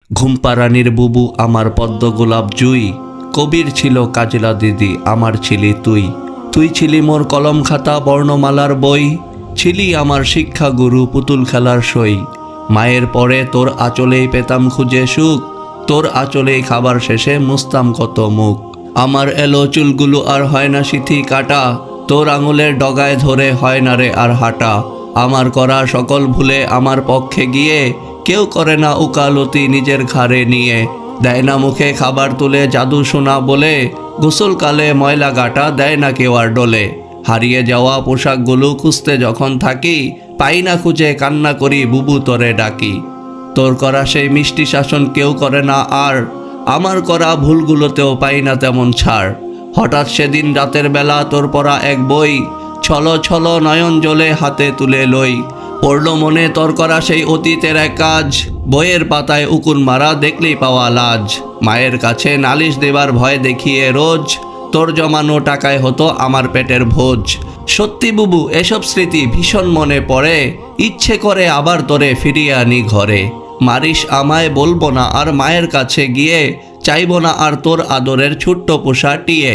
ঘুমপাড়ানির বুবু আমার পদ্ম গোলাপ জুই, কবির ছিল কাজলা দিদি আমার ছিলি তুই। তুই ছিলি মোর কলম খাতা বর্ণমালার বই, ছিলি আমার শিক্ষা গুরু পুতুল খেলার সই। মায়ের পরে তোর আঁচলেই পেতাম খুঁজে সুখ, তোর আঁচলেই খাবার শেষে মুছতাম কত মুখ। আমার এলো চুলগুলো আর হয় না সিথি কাটা, তোর আঙুলের ডগায় ধরে হয় না রে আর হাঁটা। আমার করা সকল ভুলে আমার পক্ষে গিয়ে কেউ করে না উকালতি নিজের ঘাড়ে নিয়ে। দেয় না মুখে খাবার তুলে জাদু শোনা বলে, গোসলকালে ময়লা গাটা দেয় না কেউ আর ডোলে। হারিয়ে যাওয়া পোশাকগুলো খুঁজতে যখন থাকি, পাই না খুঁজে কান্না করি বুবু তোরে ডাকি। তোর করা সেই মিষ্টি শাসন কেউ করে না আর, আমার করা ভুলগুলোতেও পাই না তেমন ছাড়। হঠাৎ সেদিন রাতের বেলা তোর পড়া এক বই, ছলো ছলো নয়ন জলে হাতে তুলে লই। পড়ল মনে তোর করা সেই অতীতের এক কাজ, বইয়ের পাতায় উকুন মারা দেখলেই পাওয়া লাজ। মায়ের কাছে নালিশ দেবার ভয় দেখিয়ে রোজ, তোর জমানো টাকায় হতো আমার পেটের ভোজ। সত্যি বুবু এসব স্মৃতি ভীষণ মনে পড়ে, ইচ্ছে করে আবার তোরে ফিরিয়ে আনি ঘরে। মারিস আমায় বলবো না আর মায়ের কাছে গিয়ে, চাইবো না আর তোর আদরের ছোট্ট পোষা টিয়ে।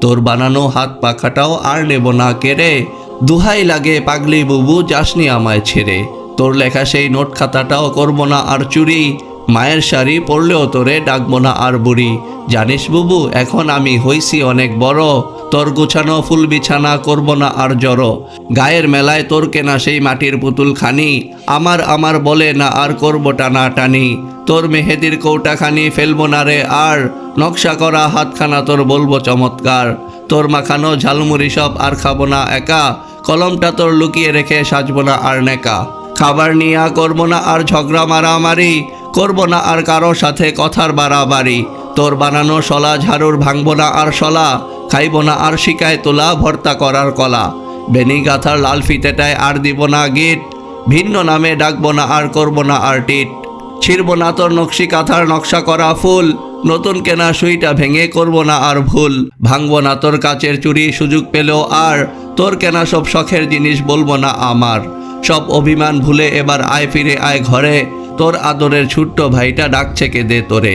তোর বানানো হাত পাখাটাও আর নেব না কেড়ে, দুহাই লাগে পাগলি বুবু যাসনি আমায় ছেড়ে। তোর লেখা সেই নোট খাতাটাও করবো না আর চুরি, মায়ের শাড়ি পরলেও তোরে ডাকবো না আর বুড়ি। জানিস বুবু এখন আমি হইছি অনেক বড়, তোর গুছানো ফুল বিছানা করবো না আর জড়ো। গায়ের মেলায় তোর কেনা সেই মাটির পুতুল খানি, আমার আমার বলে না আর করবো টানা টানি। তোর মেহেদির কৌটাখানি ফেলবো না রে আর, নকশা করা হাতখানা তোর বলবো চমৎকার। তোর মাখানো ঝালমুড়ি সব আর খাবো না একা, কলমটা তোর লুকিয়ে রেখে সাজবো না আর নেকা। খাবার নিয়া করবো না আর ঝগড়া মারামারি, করবো না আর কারো সাথে কথার বাড়াবাড়ি। তোর বানানো শলা ঝাড়ুর ভাঙবো না আর শলা, খাইবো না আর শিকায় তোলা ভর্তা করার কলা। বেনি গাথার লাল ফিতেটায় আর দিব না গিট, ভিন্ন নামে ডাকবো না আর করবো না আর টিট। ছিড়বো না তোর নকশি কাঁথার নকশা করা ফুল, নতুন কেনা সুইটা ভেঙে করবো না আর ভুল। ভাঙবো না তোর কাচের চুড়ি সুযোগ পেলেও আর, তোর কেনা সব শখের জিনিস বলবো না আমার। সব অভিমান ভুলে এবার আয় ফিরে আয় ঘরে, তোর আদরের ছোট্ট ভাইটা ডাকছে কেঁদে তোরে।